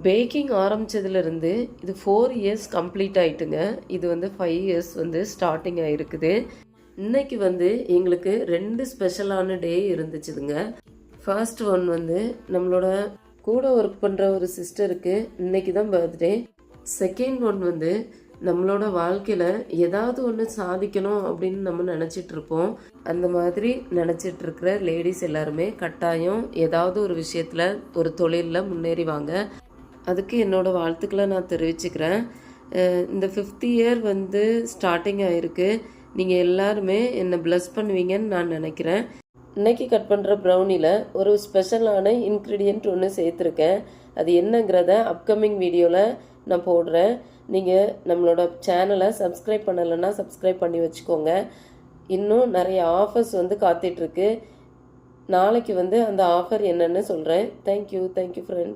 Packing ஆரம்பித்ததுலேருந்து இது 4 years complete ஆகிட்டுங்க. இது வந்து 5 இயர்ஸ் வந்து ஸ்டார்டிங் ஆகிருக்குது. இன்றைக்கி வந்து எங்களுக்கு 2 ஸ்பெஷலான டே இருந்துச்சுதுங்க. ஃபர்ஸ்ட் ஒன் வந்து நம்மளோட கூட ஒர்க் பண்ணுற ஒரு சிஸ்டருக்கு இன்றைக்கி தான் பர்த்டே. செகண்ட் ஒன் வந்து நம்மளோட வாழ்க்கையில் ஏதாவது ஒன்று சாதிக்கணும் அப்படின்னு நம்ம நினச்சிட்ருப்போம். அந்த மாதிரி நினச்சிட்ருக்கிற லேடிஸ் எல்லாருமே கட்டாயம் ஏதாவது ஒரு விஷயத்தில் ஒரு தொழிலில் முன்னேறிவாங்க. அதுக்கு என்னோடய வாழ்த்துக்களை நான் தெரிவிச்சுக்கிறேன். இந்த 5th இயர் வந்து ஸ்டார்டிங் ஆகிருக்கு. நீங்கள் எல்லாருமே என்னை ப்ளஸ் பண்ணுவீங்கன்னு நான் நினைக்கிறேன். இன்றைக்கி கட் பண்ணுற ப்ரௌனியில் ஒரு ஸ்பெஷலான இன்க்ரீடியண்ட் ஒன்று சேர்த்துருக்கேன். அது என்னங்கிறத அப்கமிங் வீடியோவில் நான் போடுறேன். நீங்கள் நம்மளோட சேனலை சப்ஸ்கிரைப் பண்ணலைன்னா சப்ஸ்கிரைப் பண்ணி வச்சுக்கோங்க. இன்னும் நிறைய ஆஃபர்ஸ் வந்து காத்துட்ருக்கு. நாளைக்கு வந்து அந்த ஆஃபர் என்னன்னு சொல்கிறேன். Thank you friends.